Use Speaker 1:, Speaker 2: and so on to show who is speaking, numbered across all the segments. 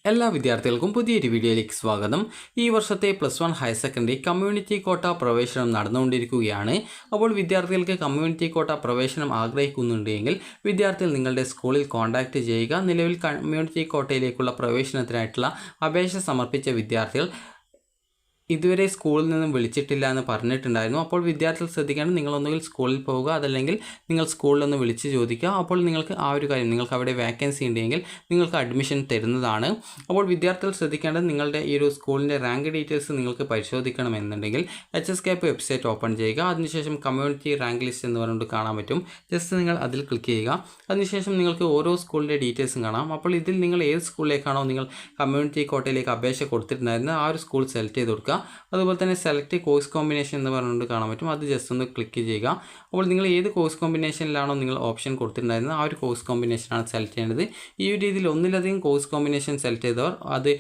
Speaker 1: എല്ലാ വിദ്യാർത്ഥികൾക്കും പുതിയൊരു വീഡിയോയിലേക്ക് സ്വാഗതം. ഈ വർഷത്തെ +1 ഹയർ സെക്കൻഡറി കമ്മ്യൂണിറ്റി കോട്ട പ്രവേശനം നടന്നുകൊണ്ടിരിക്കുകയാണ്. അപ്പോൾ വിദ്യാർത്ഥികൾക്ക് കമ്മ്യൂണിറ്റി കോട്ട പ്രവേശനം ആഗ്രഹിക്കുന്നുണ്ടെങ്കിൽ വിദ്യാർത്ഥികൾ നിങ്ങളുടെ സ്കൂളിൽ കോൺടാക്റ്റ് ചെയ്യുക. നിലവിൽ കമ്മ്യൂണിറ്റി കോട്ടയിലേക്കുള്ള പ്രവേശനത്തിനായിട്ടുള്ള അപേക്ഷ സമർപ്പിച്ച വിദ്യാർത്ഥികൾ ഇതുവരെ സ്കൂളിൽ നിന്നും വിളിച്ചിട്ടില്ല എന്ന് പറഞ്ഞിട്ടുണ്ടായിരുന്നു. അപ്പോൾ വിദ്യാർത്ഥികൾ ശ്രദ്ധിക്കേണ്ടത് നിങ്ങളൊന്നുകിൽ സ്കൂളിൽ പോവുക, അതല്ലെങ്കിൽ നിങ്ങൾ സ്കൂളിലൊന്ന് വിളിച്ച് ചോദിക്കുക. അപ്പോൾ നിങ്ങൾക്ക് ആ ഒരു കാര്യം, നിങ്ങൾക്ക് അവിടെ വേക്കൻസി ഉണ്ടെങ്കിൽ നിങ്ങൾക്ക് അഡ്മിഷൻ തരുന്നതാണ്. അപ്പോൾ വിദ്യാർത്ഥികൾ ശ്രദ്ധിക്കേണ്ടത് നിങ്ങളുടെ ഈ ഒരു സ്കൂളിൻ്റെ റാങ്ക് ഡീറ്റെയിൽസ് നിങ്ങൾക്ക് പരിശോധിക്കണമെന്നുണ്ടെങ്കിൽ HSCAP വെബ്സൈറ്റ് ഓപ്പൺ ചെയ്യുക. അതിനുശേഷം കമ്മ്യൂണിറ്റി റാങ്ക് ലിസ്റ്റ് എന്ന് പറഞ്ഞുകൊണ്ട് കാണാൻ പറ്റും. ജസ്റ്റ് നിങ്ങൾ അതിൽ ക്ലിക്ക് ചെയ്യുക. അതിനുശേഷം നിങ്ങൾക്ക് ഓരോ സ്കൂളിൻ്റെ ഡീറ്റെയിൽസും കാണാം. അപ്പോൾ ഇതിൽ നിങ്ങൾ ഏത് സ്കൂളിലേക്കാണോ നിങ്ങൾ കമ്മ്യൂണിറ്റി കോട്ടയിലേക്ക് അപേക്ഷ കൊടുത്തിട്ടുണ്ടായിരുന്നത് ആ ഒരു സ്കൂൾ സെലക്ട് ചെയ്ത് കൊടുക്കുക. അതുപോലെ തന്നെ സെലക്ട് കോഴ്സ് കോമ്പിനേഷൻ എന്ന് പറഞ്ഞുകൊണ്ട് കാണാൻ പറ്റും. അത് ജസ്റ്റ് ഒന്ന് ക്ലിക്ക് ചെയ്യുക. അപ്പോൾ നിങ്ങൾ ഏത് കോഴ്സ് കോമ്പിനേഷനിലാണോ നിങ്ങൾ ഓപ്ഷൻ കൊടുത്തിട്ടുണ്ടായിരുന്നത് ആ ഒരു കോഴ്സ് കോമ്പിനേഷനാണ് സെലക്ട് ചെയ്യേണ്ടത്. ഈ ഒരു രീതിയിൽ ഒന്നിലധികം കോഴ്സ് കോമ്പിനേഷൻ സെലക്ട് ചെയ്തവർ അത്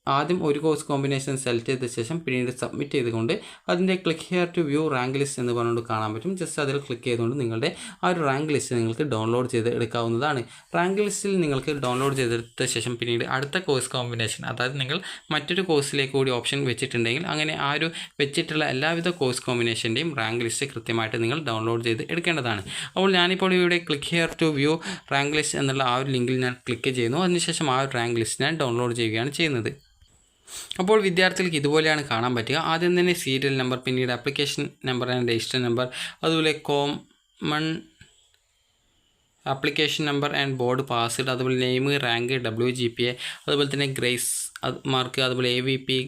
Speaker 1: ആദ്യം ഒരു കോഴ്സ് കോമ്പിനേഷൻ സെലക്ട് ചെയ്ത ശേഷം പിന്നീട് സബ്മിറ്റ് ചെയ്തുകൊണ്ട് അതിൻ്റെ click here to view rank list എന്ന് പറഞ്ഞുകൊണ്ട് കാണാൻ പറ്റും. ജസ്റ്റ് അതിൽ ക്ലിക്ക് ചെയ്തുകൊണ്ട് നിങ്ങളുടെ ആ ഒരു റാങ്ക് ലിസ്റ്റ് നിങ്ങൾക്ക് ഡൗൺലോഡ് ചെയ്ത് എടുക്കാവുന്നതാണ്. റാങ്ക് ലിസ്റ്റിൽ നിങ്ങൾക്ക് ഡൗൺലോഡ് ചെയ്തെടുത്ത ശേഷം പിന്നീട് അടുത്ത കോഴ്സ് കോമ്പിനേഷൻ, അതായത് നിങ്ങൾ മറ്റൊരു കോഴ്സിലേക്ക് കൂടി ഓപ്ഷൻ വെച്ചിട്ടുണ്ടെങ്കിൽ അങ്ങനെ ആ ഒരു വെച്ചിട്ടുള്ള എല്ലാവിധ കോഴ്സ് കോമ്പിനേഷൻ്റെയും റാങ്ക് ലിസ്റ്റ് കൃത്യമായിട്ട് നിങ്ങൾ ഡൗൺലോഡ് ചെയ്ത് എടുക്കേണ്ടതാണ്. അപ്പോൾ ഞാനിപ്പോൾ ഇവിടെ click here to view rank list എന്നുള്ള ആ ഒരു ലിങ്കിൽ ഞാൻ ക്ലിക്ക് ചെയ്യുന്നു. അതിനുശേഷം ആ ഒരു റാങ്ക് ലിസ്റ്റ് ഞാൻ ഡൗൺലോഡ് ചെയ്യുകയാണ് ചെയ്യുന്നത്. അപ്പോൾ വിദ്യാർത്ഥികൾക്ക് ഇതുപോലെയാണ് കാണാൻ പറ്റുക. ആദ്യം തന്നെ സീരിയൽ നമ്പർ, പിന്നീട് application number and register number, അതുപോലെ common application number and board password, അതുപോലെ നെയിം, റാങ്ക്, WGPA, അതുപോലെ തന്നെ ഗ്രേസ് മാർക്ക്, അതുപോലെ AVP,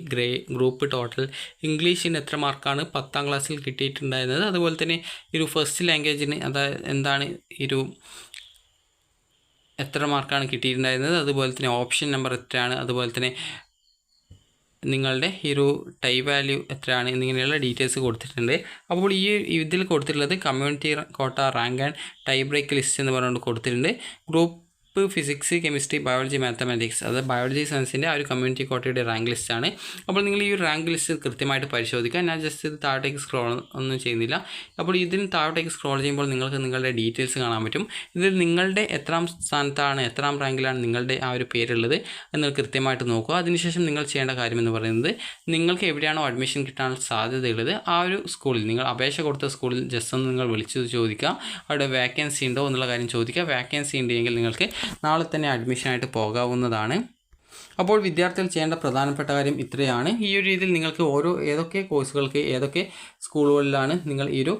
Speaker 1: ഗ്രൂപ്പ് ടോട്ടൽ, ഇംഗ്ലീഷിന് എത്ര മാർക്കാണ് 10ാം ക്ലാസ്സിൽ കിട്ടിയിട്ടുണ്ടായിരുന്നത്, അതുപോലെ തന്നെ ഒരു ഫസ്റ്റ് ലാംഗ്വേജിന് എന്താണ് എത്ര മാർക്കാണ് കിട്ടിയിട്ടുണ്ടായിരുന്നത്, അതുപോലെ തന്നെ ഓപ്ഷൻ നമ്പർ എത്രയാണ്, അതുപോലെ തന്നെ നിങ്ങളുടെ ഈ ഒരു ടൈ വാല്യൂ എത്രയാണ് എന്നിങ്ങനെയുള്ള ഡീറ്റെയിൽസ് കൊടുത്തിട്ടുണ്ട്. അപ്പോൾ ഈ ഇതിൽ കൊടുത്തിട്ടുള്ളത് community quota rank and tie break list എന്ന് പറഞ്ഞുകൊണ്ട് കൊടുത്തിട്ടുണ്ട്. Group physics, chemistry, biology, mathematics, അത് ബയോളജി സയൻസിൻ്റെ ആ ഒരു കമ്മ്യൂണിറ്റി കോട്ടയുടെ റാങ്ക് ലിസ്റ്റാണ്. അപ്പോൾ നിങ്ങൾ ഈ ഒരു റാങ്ക് ലിസ്റ്റ് കൃത്യമായിട്ട് പരിശോധിക്കുക. ഞാൻ ജസ്റ്റ് ഇത് താഴോട്ടേക്ക് സ്ക്രോൾ ഒന്നും ചെയ്യുന്നില്ല. അപ്പോൾ ഇതിന് താഴോട്ടേക്ക് സ്ക്രോൾ ചെയ്യുമ്പോൾ നിങ്ങൾക്ക് നിങ്ങളുടെ ഡീറ്റെയിൽസ് കാണാൻ പറ്റും. ഇതിൽ നിങ്ങളുടെ എത്രാം സ്ഥാനത്താണ്, എത്രാം റാങ്കിലാണ് നിങ്ങളുടെ ആ ഒരു പേരുള്ളത് എന്ന് കൃത്യമായിട്ട് നോക്കുക. അതിനുശേഷം നിങ്ങൾ ചെയ്യേണ്ട കാര്യമെന്ന് പറയുന്നത് നിങ്ങൾക്ക് എവിടെയാണോ അഡ്മിഷൻ കിട്ടാൻ സാധ്യതയുള്ളത് ആ ഒരു സ്കൂളിൽ, നിങ്ങൾ അപേക്ഷ കൊടുത്ത സ്കൂളിൽ ജസ്റ്റ് ഒന്ന് നിങ്ങൾ വിളിച്ചു ചോദിക്കുക. അവിടെ വേക്കൻസി ഉണ്ടോ എന്നുള്ള കാര്യം ചോദിക്കുക. വേക്കൻസി ഉണ്ടെങ്കിൽ നിങ്ങൾക്ക് നാളെ തന്നെ അഡ്മിഷനായിട്ട് പോകാവുന്നതാണ്. അപ്പോൾ വിദ്യാർത്ഥികൾ ചെയ്യേണ്ട പ്രധാനപ്പെട്ട കാര്യം ഇത്രയാണ്. ഈ ഒരു രീതിയിൽ നിങ്ങൾക്ക് ഏതൊക്കെ കോഴ്സുകൾക്ക് ഏതൊക്കെ സ്കൂളുകളിലാണ് നിങ്ങൾ ഈ ഒരു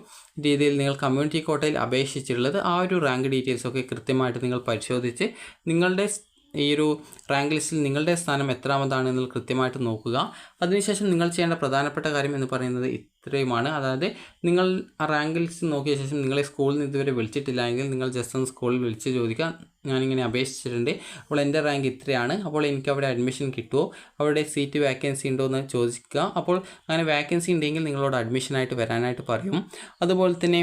Speaker 1: രീതിയിൽ നിങ്ങൾ കമ്മ്യൂണിറ്റി കോട്ടയിൽ അപേക്ഷിച്ചിട്ടുള്ളത് ആ ഒരു റാങ്ക് ഡീറ്റെയിൽസൊക്കെ കൃത്യമായിട്ട് നിങ്ങൾ പരിശോധിച്ച് നിങ്ങളുടെ ഈ ഒരു റാങ്ക് ലിസ്റ്റിൽ നിങ്ങളുടെ സ്ഥാനം എത്രാമതാണെന്ന് കൃത്യമായിട്ട് നോക്കുക. അതിനുശേഷം നിങ്ങൾ ചെയ്യേണ്ട പ്രധാനപ്പെട്ട കാര്യം എന്ന് പറയുന്നത് ഇത്രയുമാണ്. അതായത് നിങ്ങൾ ആ റാങ്ക് ലിസ്റ്റ് നോക്കിയ ശേഷം നിങ്ങളെ സ്കൂളിൽ നിന്ന് ഇതുവരെ വിളിച്ചിട്ടില്ല എങ്കിൽ നിങ്ങൾ ജസ്റ്റ് ഒന്ന് സ്കൂളിൽ വിളിച്ച് ചോദിക്കുക, ഞാനിങ്ങനെ അപേക്ഷിച്ചിട്ടുണ്ട്, അപ്പോൾ എൻ്റെ റാങ്ക് ഇത്രയാണ്, അപ്പോൾ എനിക്ക് അവിടെ അഡ്മിഷൻ കിട്ടുമോ, അവിടെ സീറ്റ് വേക്കൻസി ഉണ്ടോ എന്ന് ചോദിക്കുക. അപ്പോൾ അങ്ങനെ വേക്കൻസി ഉണ്ടെങ്കിൽ നിങ്ങളോട് അഡ്മിഷനായിട്ട് വരാനായിട്ട് പറയും. അതുപോലെ തന്നെ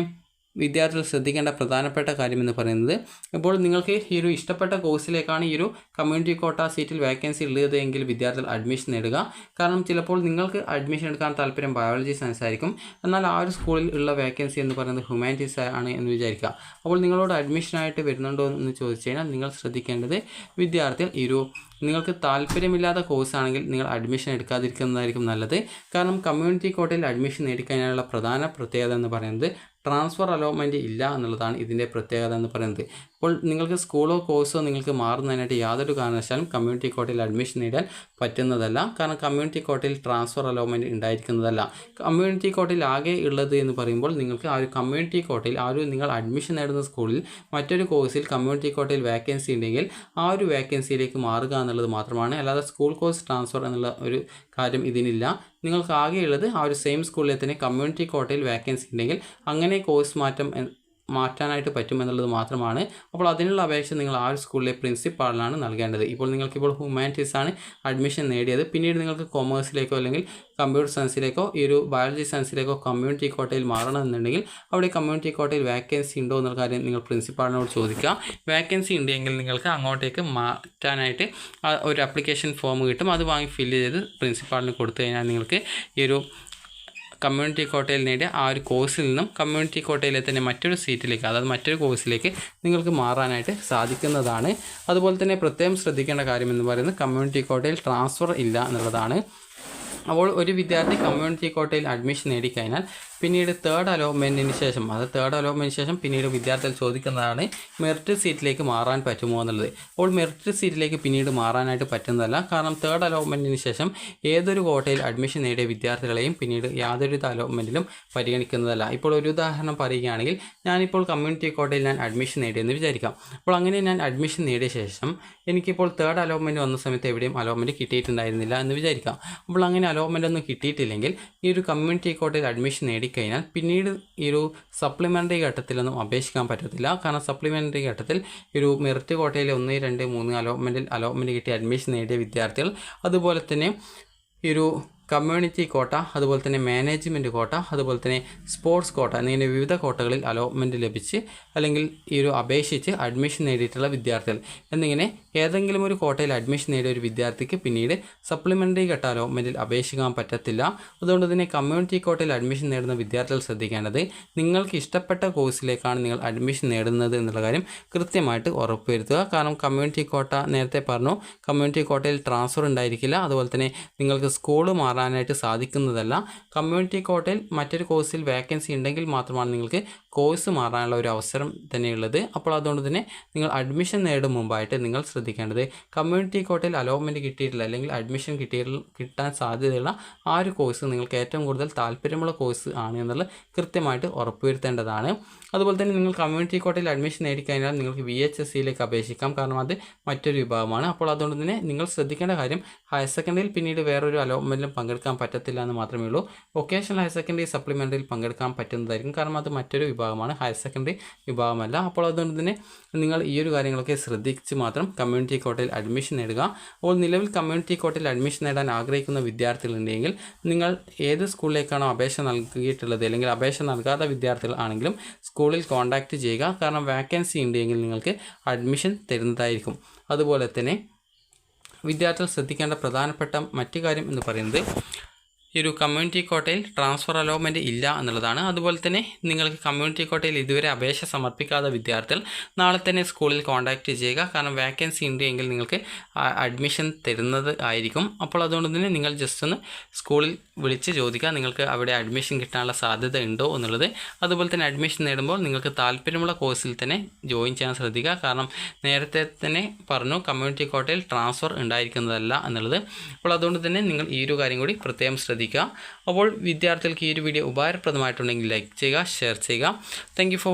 Speaker 1: വിദ്യാർത്ഥികൾ ശ്രദ്ധിക്കേണ്ട പ്രധാനപ്പെട്ട കാര്യമെന്ന് പറയുന്നത്, ഇപ്പോൾ നിങ്ങൾക്ക് ഈ ഒരു ഇഷ്ടപ്പെട്ട കോഴ്സിലേക്കാണ് ഈ ഒരു കമ്മ്യൂണിറ്റി കോട്ട സീറ്റിൽ വേക്കൻസി ഉള്ളത് എങ്കിൽ വിദ്യാർത്ഥികൾ അഡ്മിഷൻ നേടുക. കാരണം ചിലപ്പോൾ നിങ്ങൾക്ക് അഡ്മിഷൻ എടുക്കാൻ താല്പര്യം ബയോളജി സയൻസ് ആയിരിക്കും, എന്നാൽ ആ ഒരു സ്കൂളിൽ ഉള്ള വേക്കൻസി എന്ന് പറയുന്നത് ഹ്യൂമാനിറ്റീസ് ആണ് എന്ന് വിചാരിക്കുക. അപ്പോൾ നിങ്ങളോട് അഡ്മിഷനായിട്ട് വരുന്നുണ്ടോ എന്ന് ചോദിച്ചു കഴിഞ്ഞാൽ നിങ്ങൾ ശ്രദ്ധിക്കേണ്ടത് വിദ്യാർത്ഥികൾ നിങ്ങൾക്ക് താല്പര്യമില്ലാത്ത കോഴ്സാണെങ്കിൽ നിങ്ങൾ അഡ്മിഷൻ എടുക്കാതിരിക്കുന്നതായിരിക്കും നല്ലത്. കാരണം കമ്മ്യൂണിറ്റി കോട്ടയിൽ അഡ്മിഷൻ നേടിക്കഴിഞ്ഞാലുള്ള പ്രധാന പ്രത്യേകത എന്ന് പറയുന്നത് ട്രാൻസ്ഫർ അലോട്ട്മെൻറ്റ് ഇല്ല എന്നുള്ളതാണ് ഇതിൻ്റെ പ്രത്യേകത എന്ന് പറയുന്നത്. അപ്പോൾ നിങ്ങൾക്ക് സ്കൂളോ കോഴ്സോ നിങ്ങൾക്ക് മാറുന്നതിനായിട്ട് യാതൊരു കാരണവശാലും കമ്മ്യൂണിറ്റി കോട്ടയിൽ അഡ്മിഷൻ നേടാൻ പറ്റുന്നതല്ല. കാരണം കമ്മ്യൂണിറ്റി കോട്ടയിൽ ട്രാൻസ്ഫർ അലോട്ട്മെൻറ്റ് ഉണ്ടായിരിക്കുന്നതല്ല. കമ്മ്യൂണിറ്റി കോട്ടയിൽ ആകെ ഉള്ളത് എന്ന് പറയുമ്പോൾ നിങ്ങൾക്ക് ആ ഒരു കമ്മ്യൂണിറ്റി കോട്ടയിൽ നിങ്ങൾ അഡ്മിഷൻ നേടുന്ന സ്കൂളിൽ മറ്റൊരു കോഴ്സിൽ കമ്മ്യൂണിറ്റി കോട്ടയിൽ വേക്കൻസി ഉണ്ടെങ്കിൽ ആ ഒരു വേക്കൻസിയിലേക്ക് മാറുക എന്നുള്ളത് മാത്രമാണ്. അല്ലാതെ സ്കൂൾ കോഴ്സ് ട്രാൻസ്ഫർ എന്നുള്ള ഒരു കാര്യം ഇതിനില്ല. നിങ്ങൾക്ക് ആകെയുള്ളത് ആ ഒരു സെയിം സ്കൂളിൽ തന്നെ കമ്മ്യൂണിറ്റി കോട്ടയിൽ വേക്കൻസി ഉണ്ടെങ്കിൽ അങ്ങനെ കോഴ്സ് മാറ്റാനായിട്ട് പറ്റും എന്നുള്ളത് മാത്രമാണ്. അപ്പോൾ അതിനുള്ള അപേക്ഷ നിങ്ങൾ ആ ഒരു സ്കൂളിലെ പ്രിൻസിപ്പാളിനാണ് നൽകേണ്ടത്. ഇപ്പോൾ നിങ്ങൾക്കിപ്പോൾ ഹ്യൂമാനിറ്റീസാണ് അഡ്മിഷൻ നേടിയത്, പിന്നീട് നിങ്ങൾക്ക് കൊമേഴ്സിലേക്കോ അല്ലെങ്കിൽ കമ്പ്യൂട്ടർ സയൻസിലേക്കോ ഈ ഒരു ബയോളജി സയൻസിലേക്കോ കമ്മ്യൂണിറ്റി കോട്ടയിൽ മാറണമെന്നുണ്ടെങ്കിൽ അവിടെ കമ്മ്യൂണിറ്റി കോട്ടയിൽ വേക്കൻസി ഉണ്ടോ എന്നുള്ള കാര്യം നിങ്ങൾ പ്രിൻസിപ്പാളിനോട് ചോദിക്കുക. വേക്കൻസി ഉണ്ടെങ്കിൽ നിങ്ങൾക്ക് അങ്ങോട്ടേക്ക് മാറ്റാനായിട്ട് ഒരു ആപ്ലിക്കേഷൻ ഫോം കിട്ടും, അത് വാങ്ങി ഫില്ല് ചെയ്ത് പ്രിൻസിപ്പാളിന് കൊടുത്തു കഴിഞ്ഞാൽ നിങ്ങൾക്ക് ഈ ഒരു കമ്മ്യൂണിറ്റി കോട്ടയിൽ നേടിയ ആ ഒരു കോഴ്സിൽ നിന്നും കമ്മ്യൂണിറ്റി കോട്ടയിലെ തന്നെ മറ്റൊരു സീറ്റിലേക്ക്, അതായത് മറ്റൊരു കോഴ്സിലേക്ക് നിങ്ങൾക്ക് മാറാനായിട്ട് സാധിക്കുന്നതാണ്. അതുപോലെ തന്നെ പ്രത്യേകം ശ്രദ്ധിക്കേണ്ട കാര്യം എന്ന് പറയുന്നത് കമ്മ്യൂണിറ്റി കോട്ടയിൽ ട്രാൻസ്ഫർ ഇല്ല എന്നുള്ളതാണ്. അപ്പോൾ ഒരു വിദ്യാർത്ഥി കമ്മ്യൂണിറ്റി കോട്ടയിൽ അഡ്മിഷൻ നേടിക്കഴിഞ്ഞാൽ പിന്നീട് തേർഡ് അലോട്ട്മെൻറ്റിന് ശേഷം പിന്നീട് വിദ്യാർത്ഥികൾ ചോദിക്കുന്നതാണ് മെറിറ്റ് സീറ്റിലേക്ക് മാറാൻ പറ്റുമോ എന്നുള്ളത്. അപ്പോൾ മെറിറ്റ് സീറ്റിലേക്ക് പിന്നീട് മാറാനായിട്ട് പറ്റുന്നതല്ല. കാരണം തേർഡ് അലോട്ട്മെൻറ്റിന് ശേഷം ഏതൊരു കോട്ടയിൽ അഡ്മിഷൻ നേടിയ വിദ്യാർത്ഥികളെയും പിന്നീട് യാതൊരു അലോട്ട്മെൻറ്റിലും പരിഗണിക്കുന്നതല്ല. ഇപ്പോൾ ഒരു ഉദാഹരണം പറയുകയാണെങ്കിൽ ഞാനിപ്പോൾ കമ്മ്യൂണിറ്റി കോട്ടയിൽ ഞാൻ അഡ്മിഷൻ നേടിയെന്ന് വിചാരിക്കാം. അപ്പോൾ അങ്ങനെ ഞാൻ അഡ്മിഷൻ നേടിയ ശേഷം എനിക്കിപ്പോൾ തേർഡ് അലോട്ട്മെൻറ്റ് വന്ന സമയത്ത് എവിടെയും അലോട്ട്മെൻറ്റ് കിട്ടിയിട്ടുണ്ടായിരുന്നില്ല എന്ന് വിചാരിക്കാം. അപ്പോൾ അങ്ങനെ അലോട്ട്മെൻ്റ് ഒന്നും കിട്ടിയിട്ടില്ലെങ്കിൽ ഈ ഒരു കമ്മ്യൂണിറ്റി കോട്ടയിൽ അഡ്മിഷൻ നേടിക്കഴിഞ്ഞാൽ പിന്നീട് ഈ ഒരു സപ്ലിമെൻ്ററി ഘട്ടത്തിലൊന്നും അപേക്ഷിക്കാൻ പറ്റത്തില്ല. കാരണം സപ്ലിമെൻ്ററി ഘട്ടത്തിൽ ഒരു മെറിറ്റ് കോട്ടയിൽ 1, 2, 3 അലോട്ട്മെൻറ്റ് കിട്ടി അഡ്മിഷൻ നേടിയ വിദ്യാർത്ഥികൾ, അതുപോലെ തന്നെ ഈ ഒരു കമ്മ്യൂണിറ്റി കോട്ട, അതുപോലെ തന്നെ മാനേജ്മെൻറ്റ് കോട്ട, അതുപോലെ തന്നെ സ്പോർട്സ് കോട്ട എന്നിങ്ങനെ വിവിധ കോട്ടകളിൽ അലോട്ട്മെൻറ്റ് ലഭിച്ച് അല്ലെങ്കിൽ ഈ ഒരു അപേക്ഷിച്ച് അഡ്മിഷൻ നേടിയിട്ടുള്ള വിദ്യാർത്ഥികൾ എന്നിങ്ങനെ ഏതെങ്കിലും ഒരു കോട്ടയിൽ അഡ്മിഷൻ നേടിയ ഒരു വിദ്യാർത്ഥിക്ക് പിന്നീട് സപ്ലിമെൻ്ററി ഘട്ട അലോട്ട്മെൻറ്റിൽ അപേക്ഷിക്കാൻ പറ്റത്തില്ല. അതുകൊണ്ട് തന്നെ കമ്മ്യൂണിറ്റി കോട്ടയിൽ അഡ്മിഷൻ നേടുന്ന വിദ്യാർത്ഥികൾ ശ്രദ്ധിക്കേണ്ടത് നിങ്ങൾക്ക് ഇഷ്ടപ്പെട്ട കോഴ്സിലേക്കാണ് നിങ്ങൾ അഡ്മിഷൻ നേടുന്നത് എന്നുള്ള കാര്യം കൃത്യമായിട്ട് ഉറപ്പുവരുത്തുക. കാരണം കമ്മ്യൂണിറ്റി കോട്ട നേരത്തെ പറഞ്ഞു, കമ്മ്യൂണിറ്റി കോട്ടയിൽ ട്രാൻസ്ഫർ ഉണ്ടായിരിക്കില്ല. അതുപോലെ തന്നെ നിങ്ങൾക്ക് സ്കൂൾ മാറാനായിട്ട് സാധിക്കുന്നതല്ല. കമ്മ്യൂണിറ്റി കോട്ടയിൽ മറ്റൊരു കോഴ്സിൽ വേക്കൻസി ഉണ്ടെങ്കിൽ മാത്രമാണ് നിങ്ങൾക്ക് കോഴ്സ് മാറാനുള്ള ഒരു അവസരം തന്നെയുള്ളത്. അപ്പോൾ അതുകൊണ്ട് തന്നെ നിങ്ങൾ അഡ്മിഷൻ നേടും മുമ്പായിട്ട് നിങ്ങൾ ശ്രദ്ധിക്കേണ്ടത് കമ്മ്യൂണിറ്റി കോട്ടയിൽ അലോട്ട്മെൻറ്റ് കിട്ടിയിട്ടില്ല അല്ലെങ്കിൽ അഡ്മിഷൻ കിട്ടാൻ സാധ്യതയുള്ള ആ ഒരു കോഴ്സ് നിങ്ങൾക്ക് ഏറ്റവും കൂടുതൽ താല്പര്യമുള്ള കോഴ്സ് ആണ് എന്നുള്ളത് കൃത്യമായിട്ട് ഉറപ്പുവരുത്തേണ്ടതാണ്. അതുപോലെ തന്നെ നിങ്ങൾ കമ്മ്യൂണിറ്റി കോട്ടയിൽ അഡ്മിഷൻ നേടിക്കഴിഞ്ഞാൽ നിങ്ങൾക്ക് VHSCയിലേക്ക് അപേക്ഷിക്കാം. കാരണം അത് മറ്റൊരു വിഭാഗമാണ്. അപ്പോൾ അതുകൊണ്ട് തന്നെ നിങ്ങൾ ശ്രദ്ധിക്കേണ്ട കാര്യം ഹയർ സെക്കൻഡറിയിൽ പിന്നീട് വേറൊരു അലോട്ട്മെൻറ്റിലും പങ്കെടുക്കാൻ പറ്റത്തില്ല എന്ന് മാത്രമേ ഉള്ളൂ. വൊക്കേഷണൽ ഹയർ സെക്കൻഡറി സപ്ലിമെൻ്ററിയിൽ പങ്കെടുക്കാൻ പറ്റുന്നതായിരിക്കും. കാരണം അത് മറ്റൊരു വിഭാഗമാണ്, ഹയർ സെക്കൻഡറി വിഭാഗമല്ല. അപ്പോൾ അതുകൊണ്ട് തന്നെ നിങ്ങൾ ഈ ഒരു കാര്യങ്ങളൊക്കെ ശ്രദ്ധിച്ച് മാത്രം കമ്മ്യൂണിറ്റി കോട്ടയിൽ അഡ്മിഷൻ നേടുക. അപ്പോൾ നിലവിൽ കമ്മ്യൂണിറ്റി കോട്ടയിൽ അഡ്മിഷൻ നേടാൻ ആഗ്രഹിക്കുന്ന വിദ്യാർത്ഥികളുണ്ടെങ്കിൽ നിങ്ങൾ ഏത് സ്കൂളിലേക്കാണോ അപേക്ഷ നൽകിയിട്ടുള്ളത് അല്ലെങ്കിൽ അപേക്ഷ നൽകാത്ത വിദ്യാർത്ഥികൾ ആണെങ്കിലും സ്കൂളിൽ കോൺടാക്റ്റ് ചെയ്യുക. കാരണം വാക്കൻസി ഉണ്ടെങ്കിൽ നിങ്ങൾക്ക് അഡ്മിഷൻ തരുന്നതായിരിക്കും. അതുപോലെ തന്നെ വിദ്യാർത്ഥികൾ ശ്രദ്ധിക്കേണ്ട പ്രധാനപ്പെട്ട മറ്റു കാര്യം എന്ന് പറയുന്നത് ഈ ഒരു കമ്മ്യൂണിറ്റി കോട്ടയിൽ ട്രാൻസ്ഫർ അലോട്ട്മെൻറ്റ് ഇല്ല എന്നുള്ളതാണ്. അതുപോലെ തന്നെ നിങ്ങൾക്ക് കമ്മ്യൂണിറ്റി കോട്ടയിൽ ഇതുവരെ അപേക്ഷ സമർപ്പിക്കാത്ത വിദ്യാർത്ഥികൾ നാളെ തന്നെ സ്കൂളിൽ കോൺടാക്റ്റ് ചെയ്യുക. കാരണം വാക്കൻസി ഉണ്ട് എങ്കിൽ നിങ്ങൾക്ക് അഡ്മിഷൻ തരുന്നത് ആയിരിക്കും. അപ്പോൾ അതുകൊണ്ട് തന്നെ നിങ്ങൾ ജസ്റ്റ് ഒന്ന് സ്കൂളിൽ വിളിച്ച് ചോദിക്കുക നിങ്ങൾക്ക് അവിടെ അഡ്മിഷൻ കിട്ടാനുള്ള സാധ്യത ഉണ്ടോ എന്നുള്ളത്. അതുപോലെ തന്നെ അഡ്മിഷൻ നേടുമ്പോൾ നിങ്ങൾക്ക് താല്പര്യമുള്ള കോഴ്സിൽ തന്നെ ജോയിൻ ചെയ്യാൻ ശ്രദ്ധിക്കുക. കാരണം നേരത്തെ തന്നെ പറഞ്ഞു കമ്മ്യൂണിറ്റി കോട്ടയിൽ ട്രാൻസ്ഫർ ഉണ്ടായിരിക്കുന്നതല്ല എന്നുള്ളത്. അപ്പോൾ അതുകൊണ്ട് തന്നെ നിങ്ങൾ ഈ ഒരു കാര്യം കൂടി പ്രത്യേകം ശ്രദ്ധിക്കുക. അപ്പോൾ വിദ്യാർത്ഥികൾക്ക് ഈ ഒരു വീഡിയോ ഉപകാരപ്രദമായിട്ടുണ്ടെങ്കിൽ ലൈക്ക് ചെയ്യുക, ഷെയർ ചെയ്യുക. Thank you for